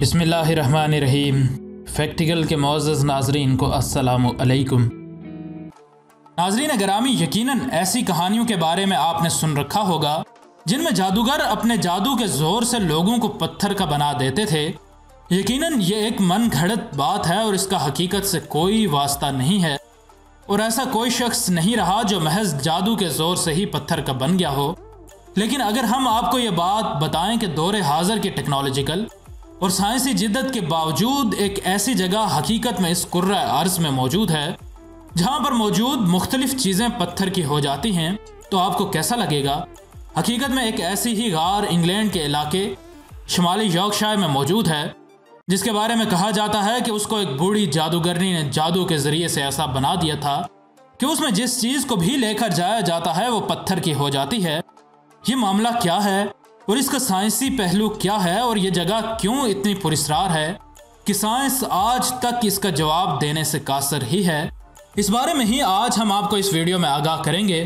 बिस्मिल्लाहिर्रहमानिर्रहीम। फैक्टिकल के मुअज़्ज़ज़ नाज़रीन को अस्सलामु अलैकुम। नाज़रीन गिरामी, यकीनन ऐसी कहानियों के बारे में आपने सुन रखा होगा जिनमें जादूगर अपने जादू के ज़ोर से लोगों को पत्थर का बना देते थे। यकीनन ये एक मन घड़त बात है और इसका हकीकत से कोई वास्ता नहीं है, और ऐसा कोई शख्स नहीं रहा जो महज जादू के ज़ोर से ही पत्थर का बन गया हो। लेकिन अगर हम आपको ये बात बताएं कि दौरे हाज़िर की टेक्नोलॉजिकल और साइंसी जिद्दत के बावजूद एक ऐसी जगह हकीकत में इस कुर्रा अर्ज़ में मौजूद है जहाँ पर मौजूद मुख्तलिफ चीज़ें पत्थर की हो जाती हैं, तो आपको कैसा लगेगा? हकीकत में एक ऐसी ही गार इंग्लैंड के इलाके शुमाली यॉर्कशायर में मौजूद है जिसके बारे में कहा जाता है कि उसको एक बूढ़ी जादूगरनी ने जादू के ज़रिए से ऐसा बना दिया था कि उसमें जिस चीज़ को भी लेकर जाया जाता है वो पत्थर की हो जाती है। ये मामला क्या है और इसका साइंसी पहलू क्या है और ये जगह क्यों इतनी पुरस्कार है कि साइंस आज तक इसका जवाब देने से कासर ही है, इस बारे में ही आज हम आपको इस वीडियो में आगाह करेंगे।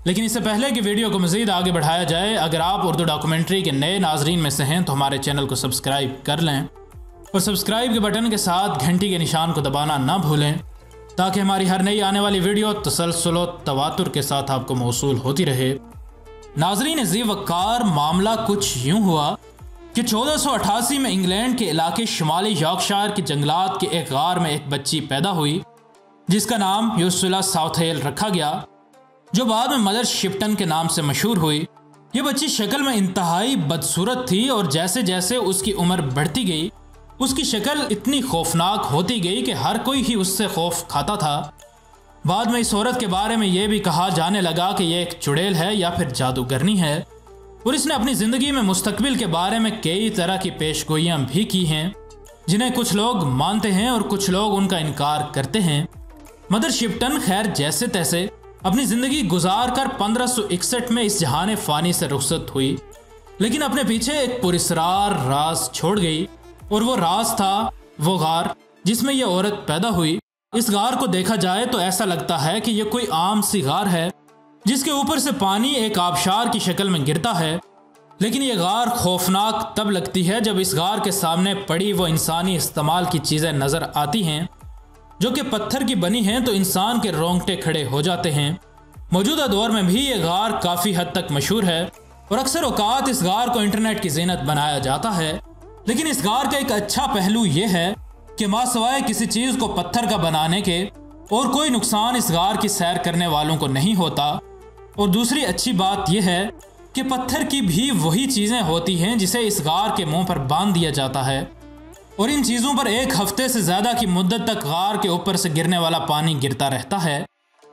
लेकिन इससे पहले कि वीडियो को मज़ीद आगे बढ़ाया जाए, अगर आप उर्दू डॉक्यूमेंट्री के नए नाजरीन में से हैं तो हमारे चैनल को सब्सक्राइब कर लें और सब्सक्राइब के बटन के साथ घंटी के निशान को दबाना ना भूलें ताकि हमारी हर नई आने वाली वीडियो तसलसल व तवातुर के साथ आपको मौसूल होती रहे। नाजरीन ज़ी वक़ार, मामला कुछ यूँ हुआ कि 1488 में इंग्लैंड के इलाके शुमाली यॉर्कशायर के जंगलात के एक गार में एक बच्ची पैदा हुई जिसका नाम यूसुला साउथेल रखा गया, जो बाद में मदर शिप्टन के नाम से मशहूर हुई। ये बच्ची शक्ल में इंतहाई बदसूरत थी और जैसे जैसे उसकी उम्र बढ़ती गई उसकी शक्ल इतनी खौफनाक होती गई कि हर कोई ही उससे खौफ खाता था। बाद में इस औरत के बारे में यह भी कहा जाने लगा कि यह एक चुड़ैल है या फिर जादूगरनी है, और इसने अपनी ज़िंदगी में मुस्तकबिल के बारे में कई तरह की पेशगोइयाँ भी की हैं जिन्हें कुछ लोग मानते हैं और कुछ लोग उनका इनकार करते हैं। मदर शिप्टन खैर जैसे तैसे अपनी ज़िंदगी गुजार कर 1561 में इस जहान फ़ानी से रुखसत हुई, लेकिन अपने पीछे एक पुरस्कार राज छोड़ गई, और वो राज था वो गार जिसमें यह औरत पैदा हुई। इस गार को देखा जाए तो ऐसा लगता है कि यह कोई आम सी गार है जिसके ऊपर से पानी एक आबशार की शक्ल में गिरता है, लेकिन यह गार खौफनाक तब लगती है जब इस गार के सामने पड़ी वो इंसानी इस्तेमाल की चीज़ें नज़र आती हैं जो कि पत्थर की बनी हैं, तो इंसान के रोंगटे खड़े हो जाते हैं। मौजूदा दौर में भी ये गार काफ़ी हद तक मशहूर है और अक्सर औकात इस गार को इंटरनेट की ज़ीनत बनाया जाता है। लेकिन इस गार का एक अच्छा पहलू ये है कि मासवाए किसी चीज़ को पत्थर का बनाने के और कोई नुकसान इस गार की सैर करने वालों को नहीं होता। और दूसरी अच्छी बात यह है कि पत्थर की भी वही चीज़ें होती हैं जिसे इस गार के मुंह पर बांध दिया जाता है, और इन चीज़ों पर एक हफ्ते से ज़्यादा की मुद्दत तक गार के ऊपर से गिरने वाला पानी गिरता रहता है।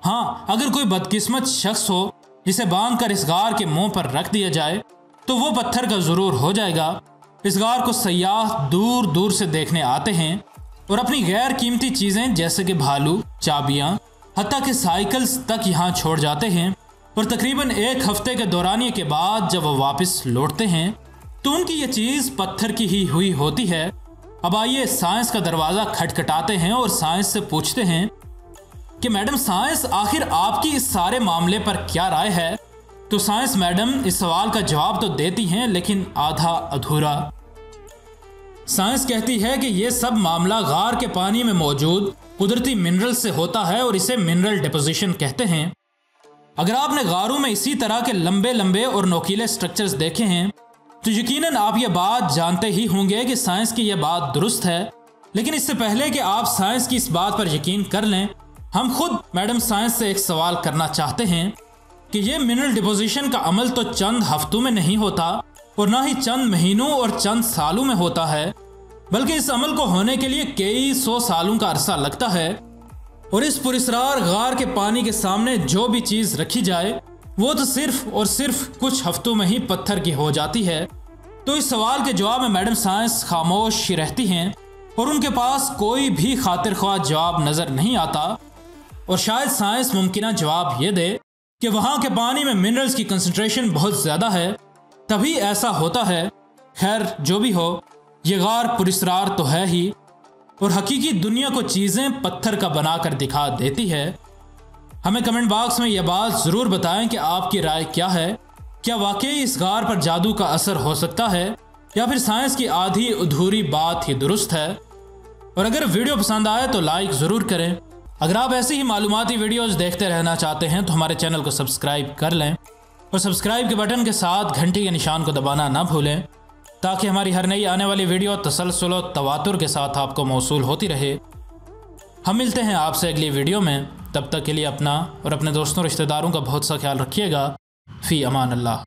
हाँ, अगर कोई बदकिस्मत शख्स हो जिसे बांध कर इस गार के मुंह पर रख दिया जाए तो वो पत्थर का ज़रूर हो जाएगा। इस गार को सयाह दूर दूर से देखने आते हैं और अपनी गैर कीमती चीज़ें जैसे कि भालू, चाबियाँ, हत्ता कि साइकिल्स तक यहाँ छोड़ जाते हैं, और तकरीबन एक हफ्ते के दौरानिए के बाद जब वो वापस लौटते हैं तो उनकी ये चीज़ पत्थर की ही हुई होती है। अब आइए साइंस का दरवाज़ा खटखटाते हैं और साइंस से पूछते हैं कि मैडम साइंस, आखिर आपकी इस सारे मामले पर क्या राय है? तो साइंस मैडम इस सवाल का जवाब तो देती हैं लेकिन आधा अधूरा। साइंस कहती है कि यह सब मामला गार के पानी में मौजूद कुदरती मिनरल से होता है और इसे मिनरल डिपोजिशन कहते हैं। अगर आपने गारों में इसी तरह के लंबे लंबे और नोकीले स्ट्रक्चर्स देखे हैं तो यकीनन आप ये बात जानते ही होंगे कि साइंस की यह बात दुरुस्त है। लेकिन इससे पहले कि आप साइंस की इस बात पर यकीन कर लें, हम खुद मैडम साइंस से एक सवाल करना चाहते हैं कि यह मिनरल डिपोजिशन का अमल तो चंद हफ्तों में नहीं होता और ना ही चंद महीनों और चंद सालों में होता है, बल्कि इस अमल को होने के लिए कई 100 सालों का अरसा लगता है। और इस पुरस्कार गार के पानी के सामने जो भी चीज़ रखी जाए वो तो सिर्फ और सिर्फ कुछ हफ्तों में ही पत्थर की हो जाती है। तो इस सवाल के जवाब में मैडम साइंस खामोश ही रहती हैं और उनके पास कोई भी खातिर ख्वाह जवाब नज़र नहीं आता। और शायद साइंस मुमकिन जवाब ये दे कि वहाँ के पानी में मिनरल्स की कंसंट्रेशन बहुत ज़्यादा है, तभी ऐसा होता है। खैर जो भी हो, ये गार पुरस्कार तो है ही, और हकीकी दुनिया को चीज़ें पत्थर का बनाकर दिखा देती है। हमें कमेंट बॉक्स में यह बात ज़रूर बताएं कि आपकी राय क्या है। क्या वाकई इस गार पर जादू का असर हो सकता है या फिर साइंस की आधी अधूरी बात ही दुरुस्त है। और अगर वीडियो पसंद आए तो लाइक ज़रूर करें। अगर आप ऐसी ही मालूमाती वीडियोज़ देखते रहना चाहते हैं तो हमारे चैनल को सब्सक्राइब कर लें और सब्सक्राइब के बटन के साथ घंटी के निशान को दबाना ना भूलें, ताकि हमारी हर नई आने वाली वीडियो तसलसल और तवातुर के साथ आपको मौसूल होती रहे। हम मिलते हैं आपसे अगली वीडियो में। तब तक के लिए अपना और अपने दोस्तों रिश्तेदारों का बहुत सा ख्याल रखिएगा। फ़ी अमान अल्लाह।